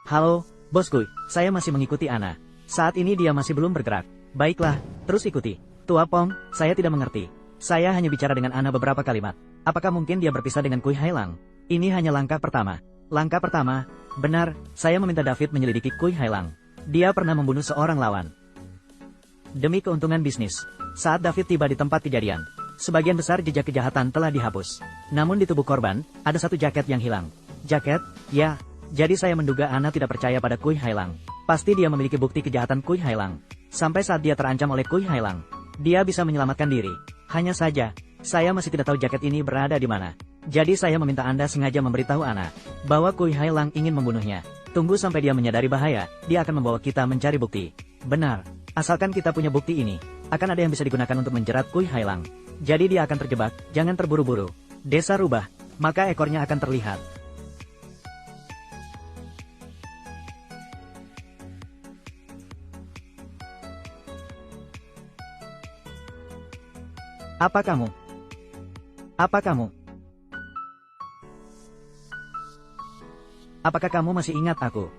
Halo, bosku, saya masih mengikuti Ana. Saat ini dia masih belum bergerak. Baiklah, terus ikuti. Tua Pong, saya tidak mengerti. Saya hanya bicara dengan Ana beberapa kalimat. Apakah mungkin dia berpisah dengan Kui Hailang? Ini hanya langkah pertama. Langkah pertama, benar, saya meminta David menyelidiki Kui Hailang. Dia pernah membunuh seorang lawan. Demi keuntungan bisnis. Saat David tiba di tempat kejadian, sebagian besar jejak kejahatan telah dihapus. Namun di tubuh korban, ada satu jaket yang hilang. Jaket? Ya. Jadi saya menduga Ana tidak percaya pada Kui Hailang. Pasti dia memiliki bukti kejahatan Kui Hailang. Sampai saat dia terancam oleh Kui Hailang, dia bisa menyelamatkan diri. Hanya saja, saya masih tidak tahu jaket ini berada di mana. Jadi saya meminta Anda sengaja memberitahu Ana bahwa Kui Hailang ingin membunuhnya. Tunggu sampai dia menyadari bahaya, dia akan membawa kita mencari bukti. Benar, asalkan kita punya bukti ini, akan ada yang bisa digunakan untuk menjerat Kui Hailang. Jadi dia akan terjebak, jangan terburu-buru. Desa rubah, maka ekornya akan terlihat. Apa kamu? Apa kamu? Apakah kamu masih ingat aku?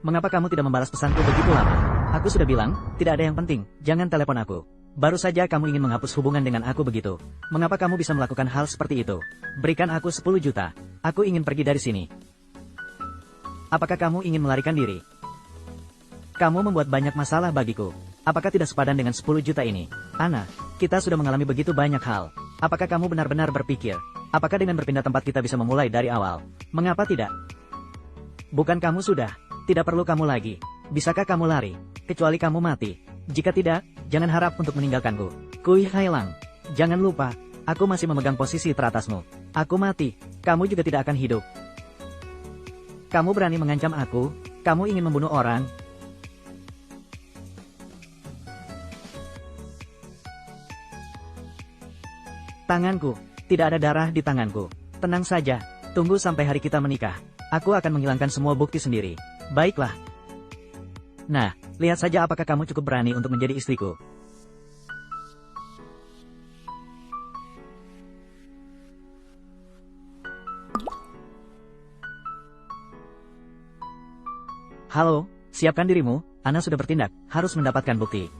Mengapa kamu tidak membalas pesanku begitu lama? Aku sudah bilang, tidak ada yang penting, jangan telepon aku. Baru saja kamu ingin menghapus hubungan dengan aku begitu. Mengapa kamu bisa melakukan hal seperti itu? Berikan aku 10 juta. Aku ingin pergi dari sini. Apakah kamu ingin melarikan diri? Kamu membuat banyak masalah bagiku. Apakah tidak sepadan dengan 10 juta ini? Ana, kita sudah mengalami begitu banyak hal. Apakah kamu benar-benar berpikir, apakah dengan berpindah tempat kita bisa memulai dari awal? Mengapa tidak? Bukan kamu sudah, tidak perlu kamu lagi. Bisakah kamu lari, kecuali kamu mati? Jika tidak, jangan harap untuk meninggalkanku. Kui Hailang, jangan lupa, aku masih memegang posisi teratasmu. Aku mati, kamu juga tidak akan hidup. Kamu berani mengancam aku, kamu ingin membunuh orang. Tanganku, tidak ada darah di tanganku. Tenang saja, tunggu sampai hari kita menikah. Aku akan menghilangkan semua bukti sendiri. Baiklah. Nah, lihat saja apakah kamu cukup berani untuk menjadi istriku. Halo, siapkan dirimu, Ana sudah bertindak, harus mendapatkan bukti.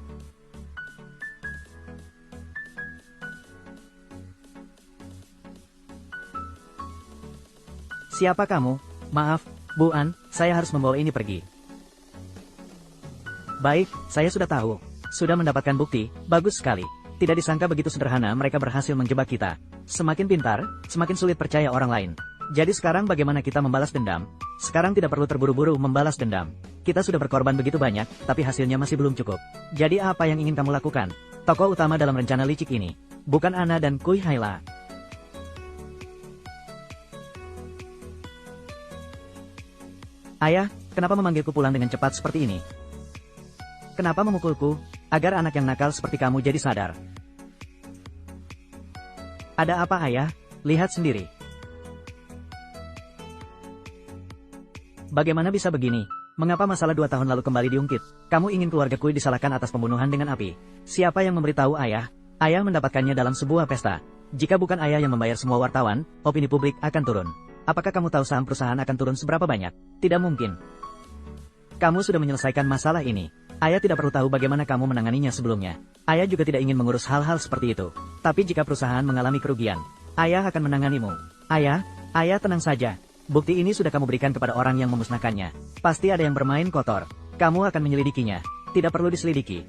Siapa kamu? Maaf, Bu An, saya harus membawa ini pergi. Baik, saya sudah tahu. Sudah mendapatkan bukti, bagus sekali. Tidak disangka begitu sederhana mereka berhasil menjebak kita. Semakin pintar, semakin sulit percaya orang lain. Jadi sekarang bagaimana kita membalas dendam? Sekarang tidak perlu terburu-buru membalas dendam. Kita sudah berkorban begitu banyak, tapi hasilnya masih belum cukup. Jadi apa yang ingin kamu lakukan? Tokoh utama dalam rencana licik ini, bukan Ana dan Kui Hailang. Ayah, kenapa memanggilku pulang dengan cepat seperti ini? Kenapa memukulku? Agar anak yang nakal seperti kamu jadi sadar. Ada apa ayah? Lihat sendiri. Bagaimana bisa begini? Mengapa masalah 2 tahun lalu kembali diungkit? Kamu ingin keluarga Kui disalahkan atas pembunuhan dengan api. Siapa yang memberitahu ayah? Ayah mendapatkannya dalam sebuah pesta. Jika bukan ayah yang membayar semua wartawan, opini publik akan turun. Apakah kamu tahu saham perusahaan akan turun seberapa banyak? Tidak mungkin. Kamu sudah menyelesaikan masalah ini. Ayah tidak perlu tahu bagaimana kamu menanganinya sebelumnya. Ayah juga tidak ingin mengurus hal-hal seperti itu. Tapi jika perusahaan mengalami kerugian, ayah akan menanganimu. Ayah tenang saja. Bukti ini sudah kamu berikan kepada orang yang memusnahkannya. Pasti ada yang bermain kotor. Kamu akan menyelidikinya. Tidak perlu diselidiki.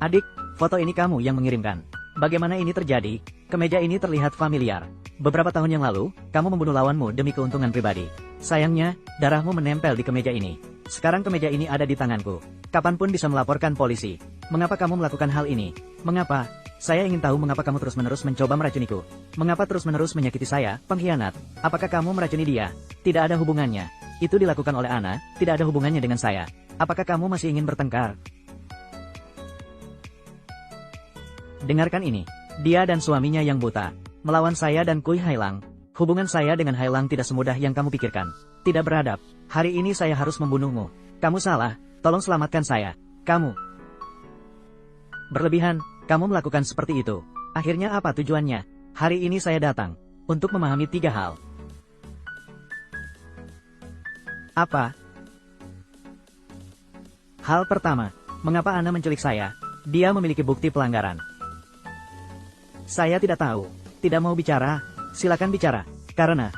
Adik, foto ini kamu yang mengirimkan. Bagaimana ini terjadi? Kemeja ini terlihat familiar. Beberapa tahun yang lalu, kamu membunuh lawanmu demi keuntungan pribadi. Sayangnya, darahmu menempel di kemeja ini. Sekarang kemeja ini ada di tanganku. Kapanpun bisa melaporkan polisi. Mengapa kamu melakukan hal ini? Mengapa? Saya ingin tahu mengapa kamu terus-menerus mencoba meracuniku. Mengapa terus-menerus menyakiti saya, pengkhianat? Apakah kamu meracuni dia? Tidak ada hubungannya. Itu dilakukan oleh Ana, tidak ada hubungannya dengan saya. Apakah kamu masih ingin bertengkar? Dengarkan ini. Dia dan suaminya yang buta melawan saya dan Kui Hailang. Hubungan saya dengan Hailang tidak semudah yang kamu pikirkan. Tidak beradab. Hari ini saya harus membunuhmu. Kamu salah. Tolong selamatkan saya. Kamu berlebihan. Kamu melakukan seperti itu. Akhirnya apa tujuannya? Hari ini saya datang untuk memahami 3 hal. Apa? Hal pertama, mengapa Ana menculik saya? Dia memiliki bukti pelanggaran. Saya tidak tahu. Tidak mau bicara? Silakan bicara. Karena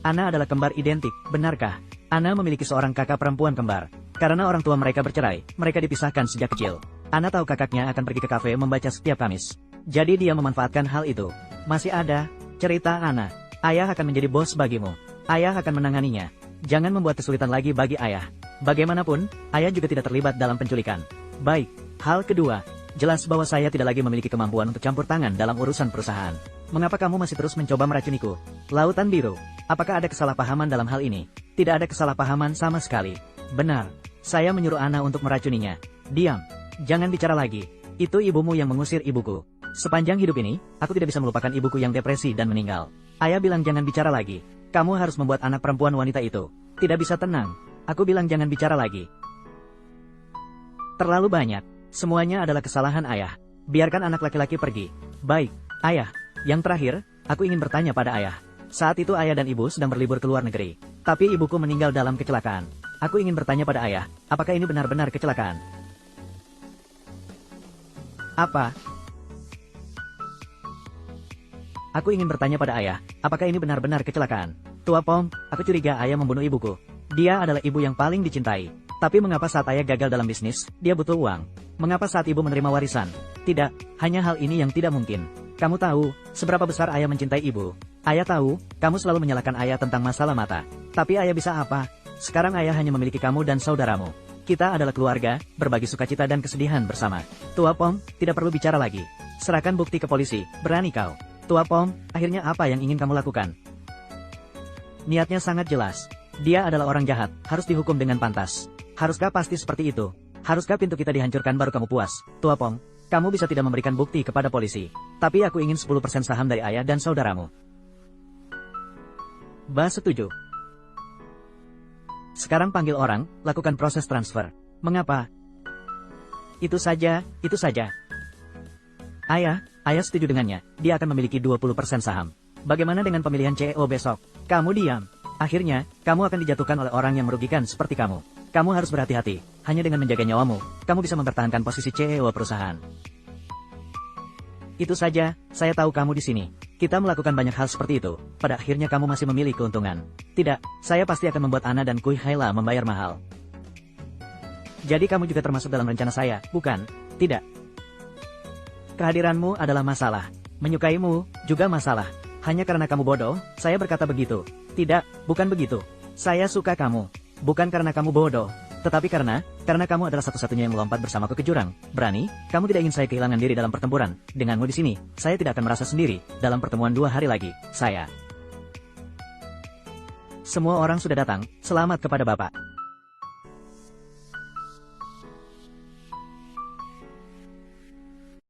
Ana adalah kembar identik, benarkah? Ana memiliki seorang kakak perempuan kembar. Karena orang tua mereka bercerai, mereka dipisahkan sejak kecil. Ana tahu kakaknya akan pergi ke kafe membaca setiap Kamis. Jadi dia memanfaatkan hal itu. Masih ada, cerita Ana. Ayah akan menjadi bos bagimu. Ayah akan menanganinya. Jangan membuat kesulitan lagi bagi ayah. Bagaimanapun, ayah juga tidak terlibat dalam penculikan. Baik, hal kedua. Jelas bahwa saya tidak lagi memiliki kemampuan untuk campur tangan dalam urusan perusahaan. Mengapa kamu masih terus mencoba meracuniku? Lautan Biru. Apakah ada kesalahpahaman dalam hal ini? Tidak ada kesalahpahaman sama sekali. Benar. Saya menyuruh Ana untuk meracuninya. Diam. Jangan bicara lagi. Itu ibumu yang mengusir ibuku. Sepanjang hidup ini, aku tidak bisa melupakan ibuku yang depresi dan meninggal. Ayah bilang jangan bicara lagi. Kamu harus membuat anak perempuan wanita itu tidak bisa tenang. Aku bilang jangan bicara lagi. Terlalu banyak. Semuanya adalah kesalahan ayah. Biarkan anak laki-laki pergi. Baik, ayah. Yang terakhir, aku ingin bertanya pada ayah. Saat itu ayah dan ibu sedang berlibur ke luar negeri. Tapi ibuku meninggal dalam kecelakaan. Aku ingin bertanya pada ayah, apakah ini benar-benar kecelakaan? Apa? Aku ingin bertanya pada ayah, apakah ini benar-benar kecelakaan? Tua Pom, aku curiga ayah membunuh ibuku. Dia adalah ibu yang paling dicintai. Tapi mengapa saat ayah gagal dalam bisnis, dia butuh uang? Mengapa saat ibu menerima warisan? Tidak, hanya hal ini yang tidak mungkin. Kamu tahu, seberapa besar ayah mencintai ibu. Ayah tahu, kamu selalu menyalahkan ayah tentang masalah mata. Tapi ayah bisa apa? Sekarang ayah hanya memiliki kamu dan saudaramu. Kita adalah keluarga, berbagi sukacita dan kesedihan bersama. Tua Pom, tidak perlu bicara lagi. Serahkan bukti ke polisi, berani kau. Tua Pom, akhirnya apa yang ingin kamu lakukan? Niatnya sangat jelas. Dia adalah orang jahat, harus dihukum dengan pantas. Haruskah pasti seperti itu? Haruskah pintu kita dihancurkan baru kamu puas? Tua Pom, kamu bisa tidak memberikan bukti kepada polisi. Tapi aku ingin 10% saham dari ayah dan saudaramu. Ba setuju. Sekarang panggil orang, lakukan proses transfer. Mengapa? Itu saja, itu saja. Ayah setuju dengannya. Dia akan memiliki 20% saham. Bagaimana dengan pemilihan CEO besok? Kamu diam. Akhirnya, kamu akan dijatuhkan oleh orang yang merugikan seperti kamu. Kamu harus berhati-hati. Hanya dengan menjaga nyawamu, kamu bisa mempertahankan posisi CEO perusahaan. Itu saja, saya tahu kamu di sini. Kita melakukan banyak hal seperti itu. Pada akhirnya kamu masih memilih keuntungan. Tidak, saya pasti akan membuat Ana dan Kui Haila membayar mahal. Jadi kamu juga termasuk dalam rencana saya, bukan? Tidak. Kehadiranmu adalah masalah. Menyukaimu juga masalah. Hanya karena kamu bodoh, saya berkata begitu. Tidak, bukan begitu. Saya suka kamu. Bukan karena kamu bodoh. Tetapi karena kamu adalah satu-satunya yang melompat bersamaku ke jurang. Berani, kamu tidak ingin saya kehilangan diri dalam pertempuran. Denganmu di sini, saya tidak akan merasa sendiri. Dalam pertemuan 2 hari lagi, saya. Semua orang sudah datang, selamat kepada Bapak.